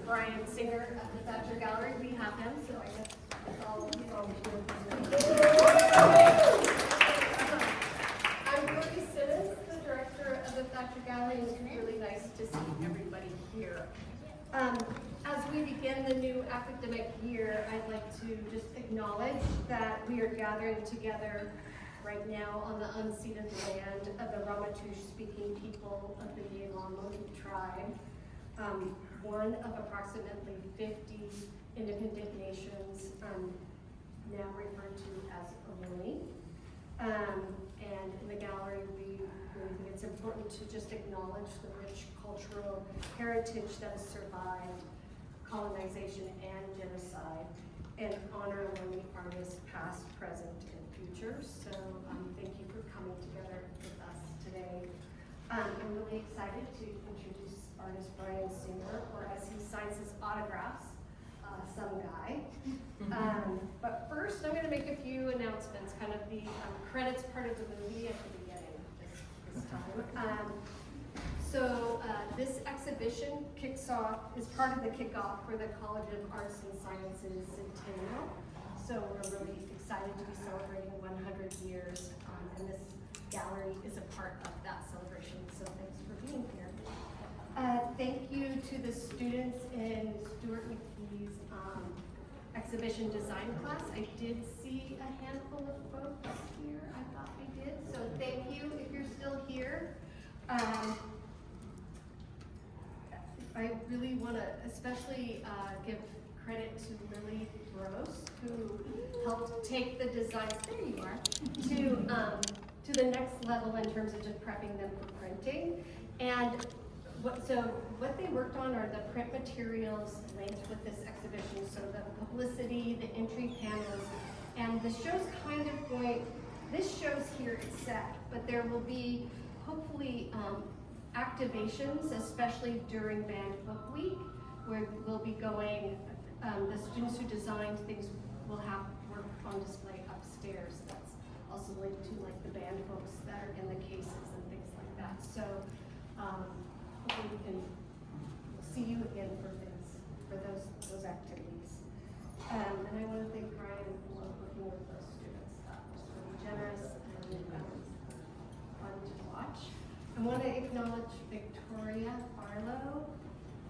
Brian Singer of the Thacher Gallery. We have him, so I guess that's all he's always doing. I'm Glori Simmons, the director of the Thacher Gallery, and it's really nice to see everybody here. As we begin the new academic year, I'd like to just acknowledge that we are gathering together right now on the unceded land of the Ramaytush-speaking people of the Yalamoni tribe, one of approximately 50 independent nations now referred to as Ohlone. And in the gallery, we really think it's important to just acknowledge the rich cultural heritage that has survived colonization and genocide, and honor Ohlone artists past, present, and future. So thank you for coming together with us today. I'm really excited to introduce artist Brian Singer, or as he signs his autographs, some guy. But first, I'm going to make a few announcements, kind of the credits part of the movie at the beginning this time. So this exhibition is part of the kickoff for the College of Arts and Sciences Centennial. So we're really excited to be celebrating 100 years, and this gallery is a part of that celebration. So thanks for being here. Thank you to the students in Stuart McKee's exhibition design class. I did see a handful of folks here. I thought we did. So thank you if you're still here. I really want to especially give credit to Lily Gross, who helped take the designs, there you are, to the next level in terms of just prepping them for printing. And what they worked on are the print materials linked with this exhibition, so the publicity, the entry panels, and the show's kind of going, this show's here, it's set, but there will be hopefully activations, especially during Band Book Week, where we'll be going, the students who designed things will have work on display upstairs. That's also linked to like the band books that are in the cases and things like that. So hopefully we can see you again for those activities. And I want to thank Brian for working with those students. That was really generous and fun to watch. I want to acknowledge Victoria Barlow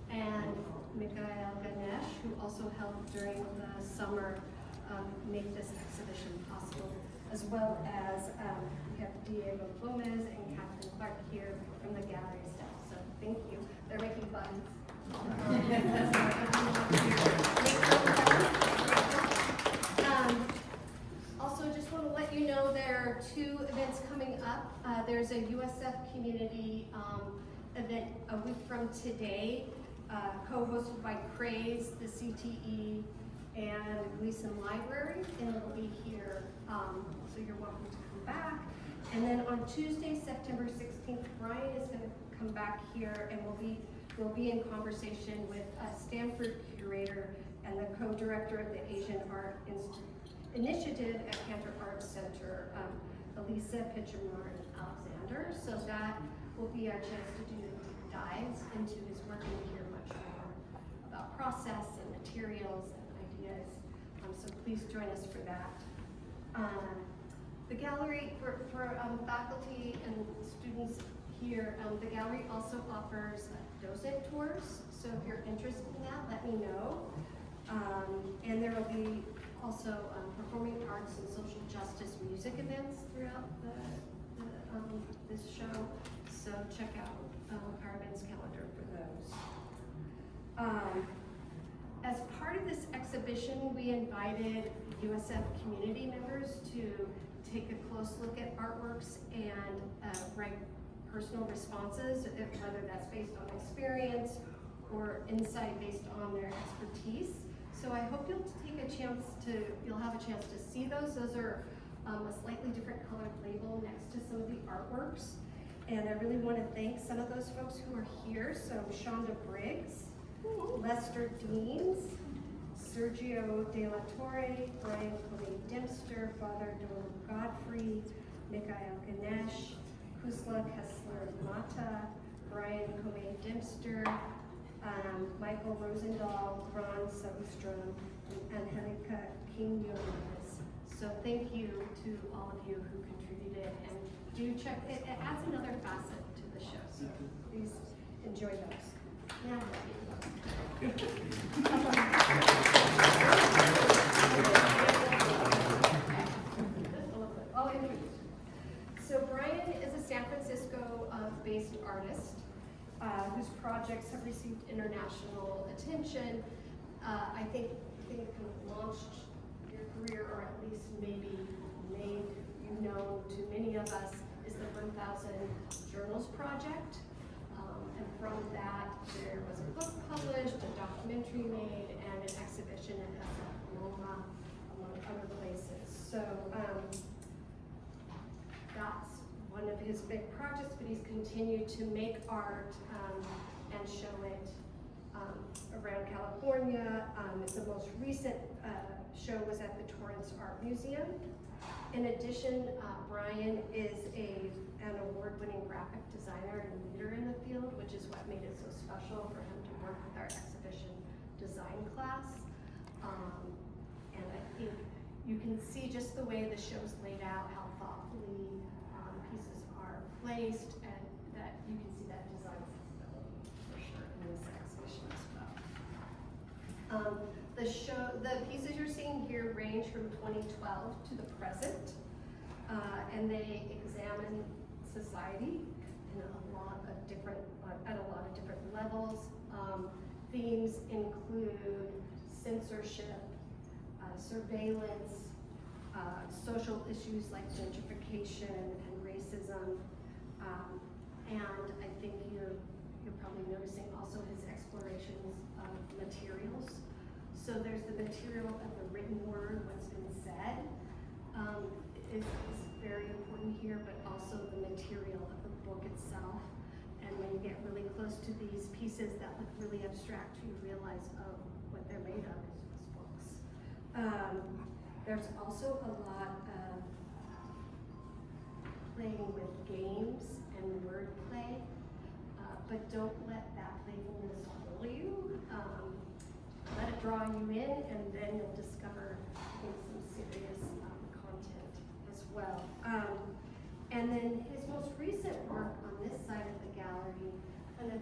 and Mikhail Ganesh, who also helped during the summer make this exhibition possible, as well as we have Diego Gomez and Catherine Clark here from the gallery staff. So thank you. They're making buttons. Also, just want to let you know there are two events coming up. There's a USF community event a week from today, co-hosted by Craze, the CTE, and Gleason Library, and it'll be here, so you're welcome to come back. And then on Tuesday, September 16th, Brian is going to come back here, and we'll be in conversation with a Stanford curator and the co-director of the Asian Art Initiative at Cantor Arts Center, Elisa Pitchamar Alexander. So that will be our chance to do deep dives into his work and hear much more about process and materials and ideas. So please join us for that. The gallery, for faculty and students here, the gallery also offers docent tours. So if you're interested in that, let me know. And there will be also performing arts and social justice music events throughout this show. So check out our events calendar for those. As part of this exhibition, we invited USF community members to take a close look at artworks and write personal responses, whether that's based on experience or insight based on their expertise. So I hope you'll have a chance to see those. Those are a slightly different colored label next to some of the artworks. And I really want to thank some of those folks who are here. So Shonda Briggs, Lester Deans, Sergio De La Torre, Brian Coley Dempster, Father Donald Godfrey, Mikhail Ganesh, Kusla Kessler Mata, Brian Comey Dempster, my Michael Rosendahl, Ron Soderstrom, and Angelica Quinones. So thank you to all of you who contributed, and do check, it adds another facet to the show, so please enjoy those. Now, I'll introduce. So Brian is a San Francisco-based artist whose projects have received international attention. I think kind of launched your career, or at least maybe made you known to many of us, is the 1,000 Journals Project. And from that, there was a book published, a documentary made, and an exhibition at Loma, among other places. So that's one of his big projects, but he's continued to make art and show it around California. The most recent show was at the Torrance Art Museum. In addition, Brian is an award-winning graphic designer and leader in the field, which is what made it so special for him to work with our exhibition design class. And I think you can see just the way the show's laid out, how thoughtfully pieces are placed, and that you can see that design sensibility for sure in this exhibition as well. The pieces you're seeing here range from 2012 to the present, and they examine society in at a lot of different levels. Themes include censorship, surveillance, social issues like gentrification and racism, and I think you're probably noticing also his explorations of materials. So there's the material of the written word, what's been said, is very important here, but also the material of the book itself. And when you get really close to these pieces that look really abstract, you realize, oh, what they're made of is books. There's also a lot of playing with games and wordplay, but don't let that playfulness fool you. Let it draw you in, and then you'll discover, I think, some serious content as well. And then his most recent work on this side of the gallery kind of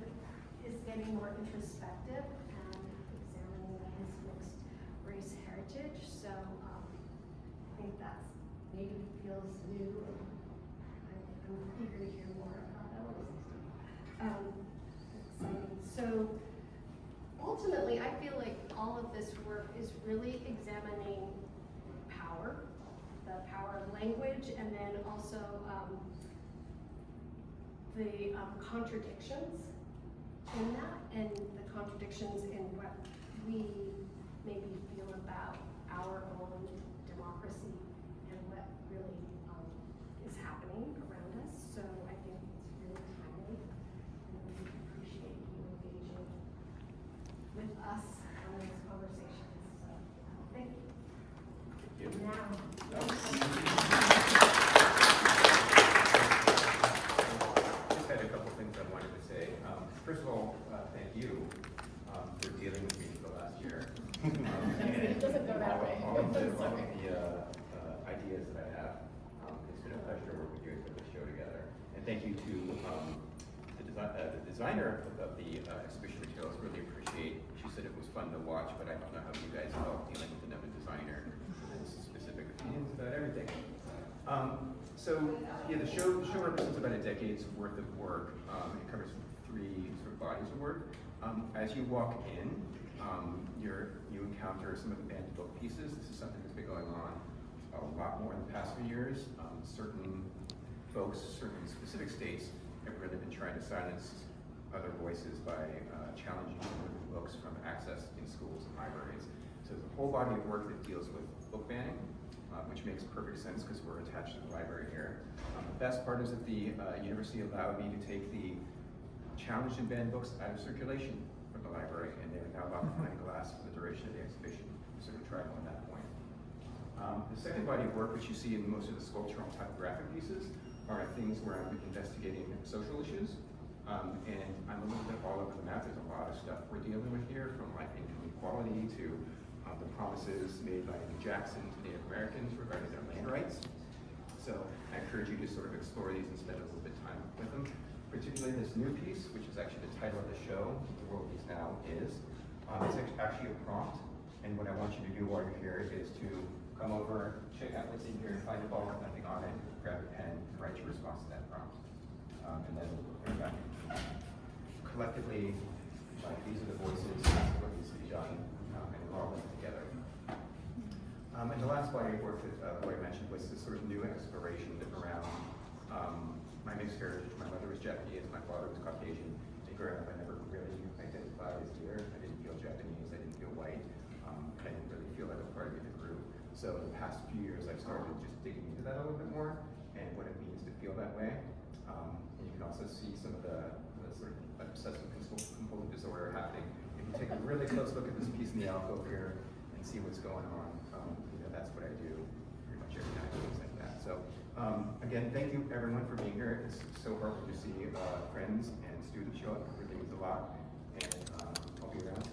is getting more introspective and examining his mixed race heritage. So I think that's maybe feels new, and I'm eager to hear more about those. Exciting. So ultimately, I feel like all of this work is really examining power, the power of language, and then also the contradictions in that, and the contradictions in what we maybe feel about our own democracy and what really is happening around us. So I think it's really timely, and we appreciate you engaging with us on these conversations. So thank you. Thank you. Now. Just had a couple things I wanted to say. First of all, thank you for dealing with me for the last year. It doesn't go that way. All of the ideas that I have. It's been a pleasure to work with you and put this show together. And thank you to the designer of the exhibition materials. Really appreciate. She said it was fun to watch, but I don't know how you guys felt dealing with another designer and specific opinions about everything. So yeah, the show represents about a decade's worth of work. It covers three sort of bodies of work. As you walk in, you encounter some of the banned book pieces. This is something that's been going on a lot more in the past few years. Certain folks, certain specific states, have really been trying to silence other voices by challenging books from access in schools and libraries. So there's a whole body of work that deals with book banning, which makes perfect sense because we're attached to the library here. The best part is that the university allowed me to take the challenged and banned books out of circulation from the library, and they are now locked behind glass for the duration of the exhibition. So we tried on that point. The second body of work, which you see in most of the sculptural and typographic pieces, are things where I'm investigating social issues. And I'm a little bit all over the map. There's a lot of stuff we're dealing with here, life income equality to the promises made by Jackson to Native Americans regarding their land rights. So I encourage you to sort of explore these and spend a little bit of time with them. Particularly this new piece, which is actually the title of the show, The World Is Now Is. It's actually a prompt, and what I want you to do while you're here is to come over, check out what's in here, find a ball with nothing on it, grab a pen, and write your response to that prompt. And then we'll bring it back. Collectively, these are the voices, this is what needs to be done, and we're all in it together. And the last body of work that Lori mentioned was this sort of new exploration around my mixed heritage. My mother was Japanese, my father was Caucasian. And growing up, I never really identified as either. I didn't feel Japanese, I didn't feel white. I didn't really feel like a part of the group. So the past few years, I've started just digging into that a little bit more and what it means to feel that way. And you can also see some of the sort of obsessive compulsive disorder happening. If you take a really close look at this piece in the alcove here and see what's going on, that's what I do pretty much every night, things like that. So again, thank you everyone for being here. It's so heartening to see friends and students show up. It really means a lot. And I'll be around.